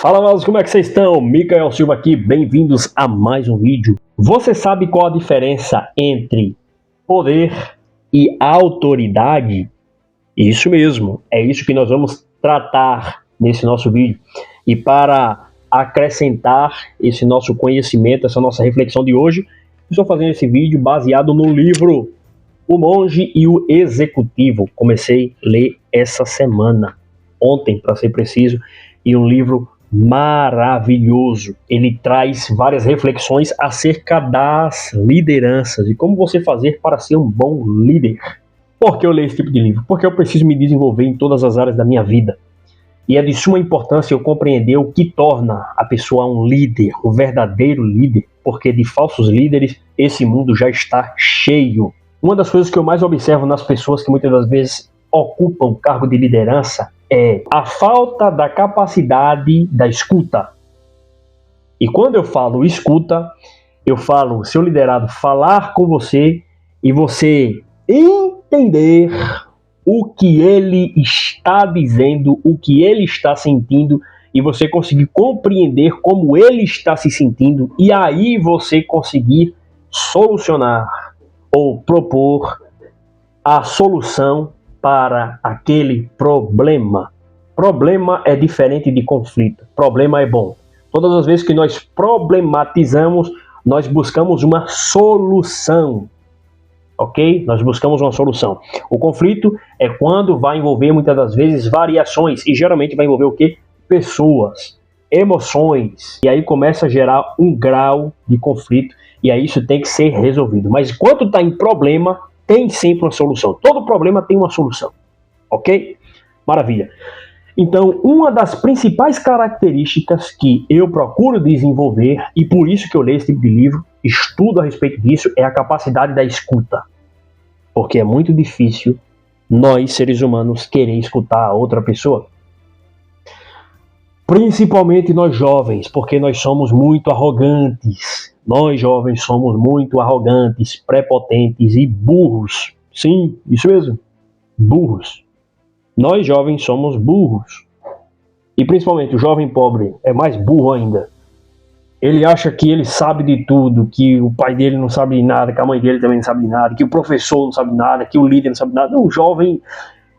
Fala, maus, como é que vocês estão? Micael Silva aqui, bem-vindos a mais um vídeo. Você sabe qual a diferença entre poder e autoridade? Isso mesmo, é isso que nós vamos tratar nesse nosso vídeo. E para acrescentar esse nosso conhecimento, essa nossa reflexão de hoje, estou fazendo esse vídeo baseado no livro O Monge e o Executivo. Comecei a ler essa semana, ontem para ser preciso, e um livro maravilhoso. Ele traz várias reflexões acerca das lideranças e como você fazer para ser um bom líder. Por que eu leio esse tipo de livro? Porque eu preciso me desenvolver em todas as áreas da minha vida. E é de suma importância eu compreender o que torna a pessoa um líder, um verdadeiro líder, porque de falsos líderes esse mundo já está cheio. Uma das coisas que eu mais observo nas pessoas que muitas das vezes ocupam cargo de liderança é a falta da capacidade da escuta. E quando eu falo escuta, eu falo seu liderado falar com você e você entender o que ele está dizendo, o que ele está sentindo, e você conseguir compreender como ele está se sentindo, e aí você conseguir solucionar ou propor a solução para aquele problema. Problema é diferente de conflito. Problema é bom. Todas as vezes que nós problematizamos, nós buscamos uma solução. Ok? Nós buscamos uma solução. O conflito é quando vai envolver muitas das vezes variações e geralmente vai envolver o quê? Pessoas, emoções. E aí começa a gerar um grau de conflito e aí isso tem que ser resolvido. Mas enquanto está em problema, tem sempre uma solução. Todo problema tem uma solução. Ok? Maravilha. Então, uma das principais características que eu procuro desenvolver, e por isso que eu leio esse tipo de livro, estudo a respeito disso, é a capacidade da escuta. Porque é muito difícil nós, seres humanos, querer escutar a outra pessoa. Principalmente nós jovens, porque nós somos muito arrogantes. Nós jovens somos muito arrogantes, prepotentes e burros. Sim, isso mesmo, burros. Nós jovens somos burros. E principalmente o jovem pobre é mais burro ainda. Ele acha que ele sabe de tudo, que o pai dele não sabe de nada, que a mãe dele também não sabe de nada, que o professor não sabe de nada, que o líder não sabe de nada. O jovem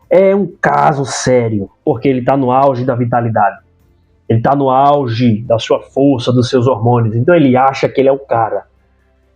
é um caso sério, porque ele está no auge da vitalidade. Ele está no auge da sua força, dos seus hormônios. Então ele acha que ele é o cara.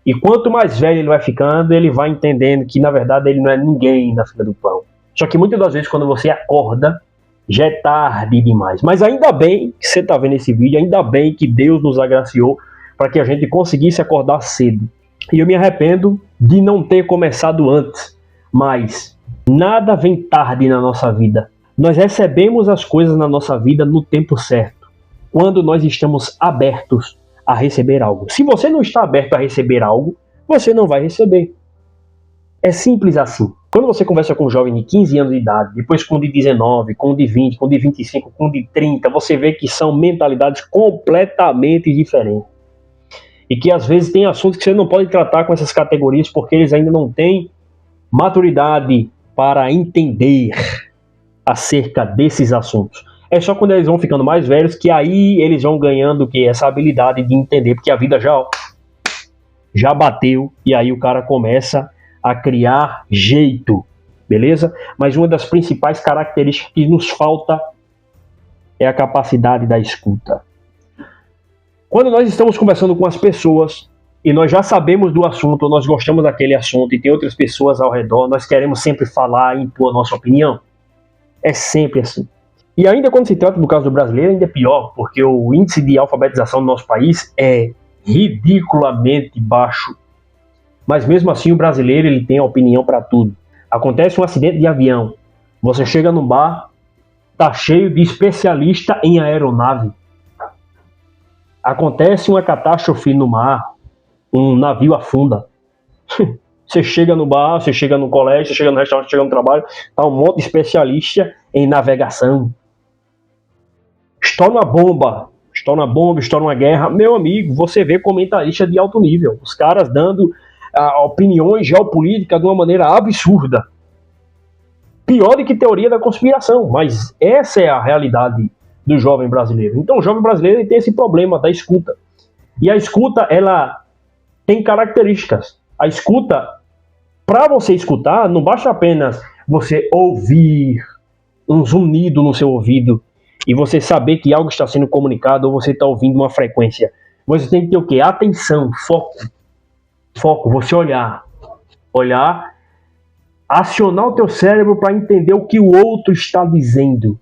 E quanto mais velho ele vai ficando, ele vai entendendo que na verdade ele não é ninguém na fila do pão. Só que muitas das vezes quando você acorda, já é tarde demais. Mas ainda bem que você está vendo esse vídeo, ainda bem que Deus nos agraciou para que a gente conseguisse acordar cedo. E eu me arrependo de não ter começado antes. Mas nada vem tarde na nossa vida. Nós recebemos as coisas na nossa vida no tempo certo, quando nós estamos abertos a receber algo. Se você não está aberto a receber algo, você não vai receber. É simples assim. Quando você conversa com um jovem de 15 anos de idade, depois com um de 19, com um de 20, com um de 25, com um de 30, você vê que são mentalidades completamente diferentes. E que às vezes tem assuntos que você não pode tratar com essas categorias porque eles ainda não têm maturidade para entender acerca desses assuntos. É só quando eles vão ficando mais velhos que aí eles vão ganhando que essa habilidade de entender, porque a vida já bateu e aí o cara começa a criar jeito, beleza? Mas uma das principais características que nos falta é a capacidade da escuta. Quando nós estamos conversando com as pessoas e nós já sabemos do assunto, nós gostamos daquele assunto e tem outras pessoas ao redor, nós queremos sempre falar e impor a nossa opinião. É sempre assim. E ainda quando se trata do caso do brasileiro, ainda é pior, porque o índice de alfabetização do nosso país é ridiculamente baixo. Mas mesmo assim o brasileiro ele tem opinião para tudo. Acontece um acidente de avião, você chega no bar, tá cheio de especialista em aeronave. Acontece uma catástrofe no mar, um navio afunda. Você chega no bar, você chega no colégio, você chega no restaurante, você chega no trabalho, tá um monte de especialista em navegação. Estoura uma bomba, estoura uma guerra. Meu amigo, você vê comentarista de alto nível, os caras dando opiniões geopolíticas de uma maneira absurda. Pior do que teoria da conspiração, mas essa é a realidade do jovem brasileiro. Então o jovem brasileiro ele tem esse problema da escuta. E a escuta, ela tem características. A escuta, para você escutar, não basta apenas você ouvir um zunido no seu ouvido e você saber que algo está sendo comunicado ou você está ouvindo uma frequência. Você tem que ter o quê? Atenção, foco. Foco, você olhar, acionar o teu cérebro para entender o que o outro está dizendo,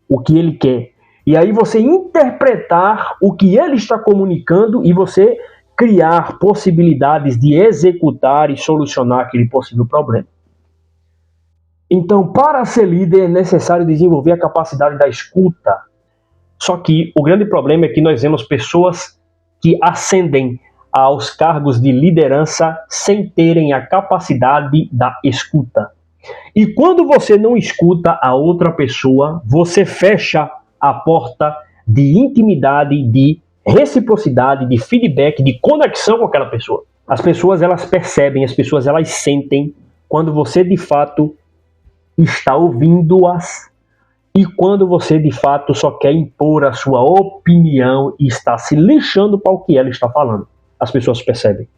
o que ele quer. E aí você interpretar o que ele está comunicando e você criar possibilidades de executar e solucionar aquele possível problema. Então, para ser líder é necessário desenvolver a capacidade da escuta. Só que o grande problema é que nós vemos pessoas que ascendem aos cargos de liderança sem terem a capacidade da escuta. E quando você não escuta a outra pessoa, você fecha a porta de intimidade, de reciprocidade, de feedback, de conexão com aquela pessoa. As pessoas elas percebem, as pessoas elas sentem quando você de fato está ouvindo-as e quando você de fato só quer impor a sua opinião e está se lixando para o que ela está falando. As pessoas percebem.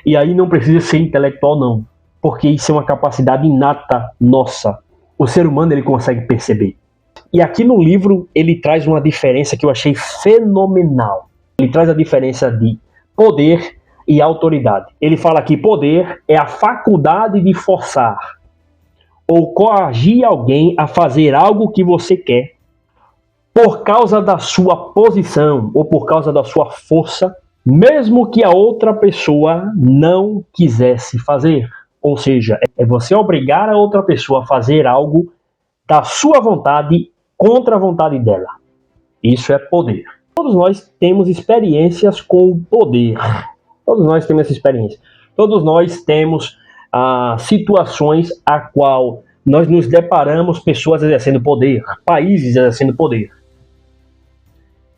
E aí não precisa ser intelectual não, porque isso é uma capacidade inata nossa. O ser humano ele consegue perceber. E aqui no livro ele traz uma diferença que eu achei fenomenal. Ele traz a diferença de poder e autoridade. Ele fala que poder é a faculdade de forçar ou coagir alguém a fazer algo que você quer por causa da sua posição ou por causa da sua força, mesmo que a outra pessoa não quisesse fazer. Ou seja, é você obrigar a outra pessoa a fazer algo da sua vontade contra a vontade dela. Isso é poder. Todos nós temos experiências com o poder. Todos nós temos essa experiência. Todos nós temos situações a qual nós nos deparamos pessoas exercendo poder, países exercendo poder.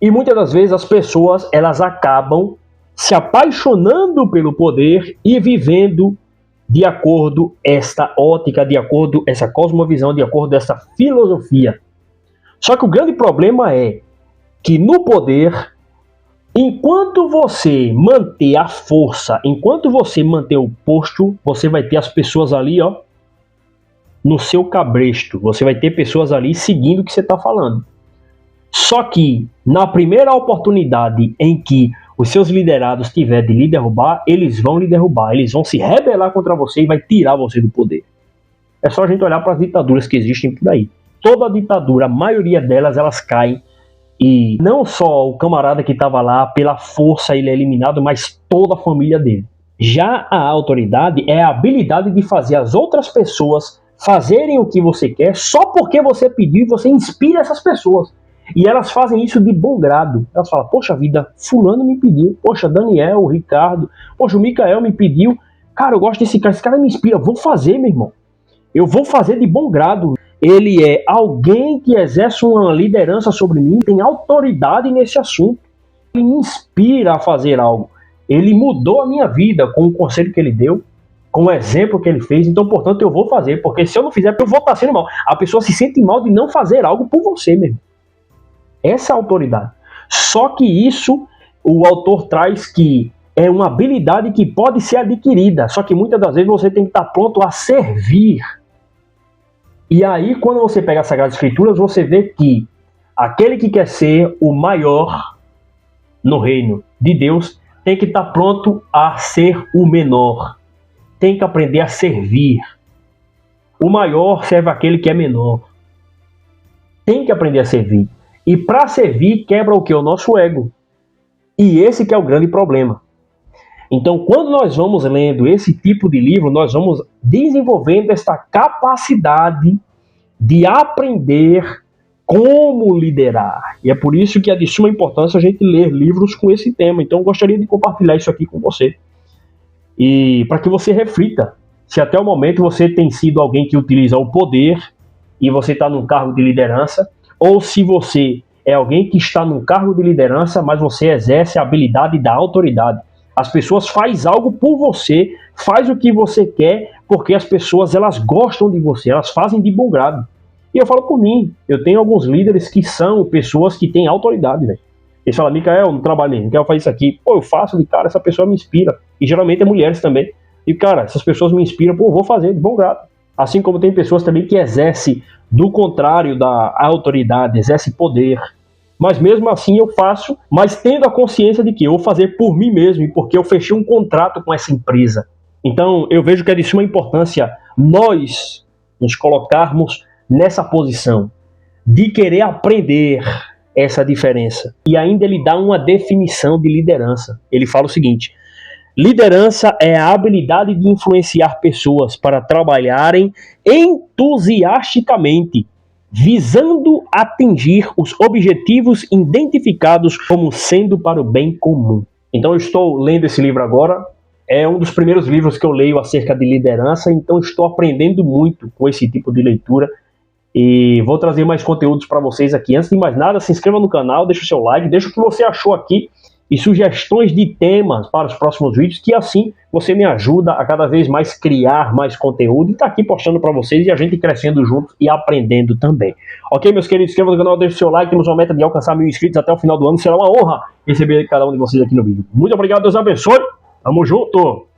E muitas das vezes as pessoas elas acabam se apaixonando pelo poder e vivendo de acordo esta ótica, de acordo essa cosmovisão, de acordo essa filosofia. Só que o grande problema é que no poder, enquanto você manter a força, enquanto você manter o posto, você vai ter as pessoas ali, ó, no seu cabresto. Você vai ter pessoas ali seguindo o que você está falando. Só que na primeira oportunidade em que os seus liderados tiverem de lhe derrubar, eles vão lhe derrubar, eles vão se rebelar contra você e vai tirar você do poder. É só a gente olhar para as ditaduras que existem por aí. Toda ditadura, a maioria delas, elas caem e não só o camarada que estava lá, pela força ele é eliminado, mas toda a família dele. Já a autoridade é a habilidade de fazer as outras pessoas fazerem o que você quer só porque você pediu e você inspira essas pessoas. E elas fazem isso de bom grado. Elas falam, poxa vida, fulano me pediu. Poxa, Daniel, o Ricardo. Poxa, o Micael me pediu. Cara, eu gosto desse cara. Esse cara me inspira. Vou fazer, meu irmão. Eu vou fazer de bom grado. Ele é alguém que exerce uma liderança sobre mim, tem autoridade nesse assunto. Ele me inspira a fazer algo. Ele mudou a minha vida com o conselho que ele deu, com o exemplo que ele fez. Então, portanto, eu vou fazer. Porque se eu não fizer, eu vou estar sendo mal. A pessoa se sente mal de não fazer algo por você mesmo. Essa é a autoridade. Só que isso, o autor traz que é uma habilidade que pode ser adquirida. Só que muitas das vezes você tem que estar pronto a servir. E aí, quando você pega as Sagradas Escrituras, você vê que aquele que quer ser o maior no reino de Deus tem que estar pronto a ser o menor. Tem que aprender a servir. O maior serve aquele que é menor. Tem que aprender a servir. E para servir, quebra o que? O nosso ego. E esse que é o grande problema. Então, quando nós vamos lendo esse tipo de livro, nós vamos desenvolvendo esta capacidade de aprender como liderar. E é por isso que é de suma importância a gente ler livros com esse tema. Então, eu gostaria de compartilhar isso aqui com você. E para que você reflita se até o momento você tem sido alguém que utiliza o poder e você está num cargo de liderança, ou se você é alguém que está num cargo de liderança, mas você exerce a habilidade da autoridade. As pessoas fazem algo por você, faz o que você quer, porque as pessoas elas gostam de você, elas fazem de bom grado. E eu falo por mim, eu tenho alguns líderes que são pessoas que têm autoridade, velho. Eles falam, Micael, não trabalhei, não quero fazer isso aqui. Pô, eu faço, cara, essa pessoa me inspira. E geralmente é mulheres também. E, cara, essas pessoas me inspiram, pô, eu vou fazer, de bom grado. Assim como tem pessoas também que exercem do contrário da autoridade, exercem poder. Mas mesmo assim eu faço, mas tendo a consciência de que eu vou fazer por mim mesmo e porque eu fechei um contrato com essa empresa. Então eu vejo que é de suma importância nós nos colocarmos nessa posição de querer aprender essa diferença. E ainda ele dá uma definição de liderança. Ele fala o seguinte: liderança é a habilidade de influenciar pessoas para trabalharem entusiasticamente, visando atingir os objetivos identificados como sendo para o bem comum. Então eu estou lendo esse livro agora, é um dos primeiros livros que eu leio acerca de liderança, então estou aprendendo muito com esse tipo de leitura e vou trazer mais conteúdos para vocês aqui. Antes de mais nada, se inscreva no canal, deixa o seu like, deixa o que você achou aqui e sugestões de temas para os próximos vídeos, que assim você me ajuda a cada vez mais criar mais conteúdo e tá aqui postando para vocês e a gente crescendo junto e aprendendo também. Ok, meus queridos, inscreva no canal, deixe o seu like, temos uma meta de alcançar 1000 inscritos até o final do ano, será uma honra receber cada um de vocês aqui no vídeo. Muito obrigado, Deus abençoe, tamo junto!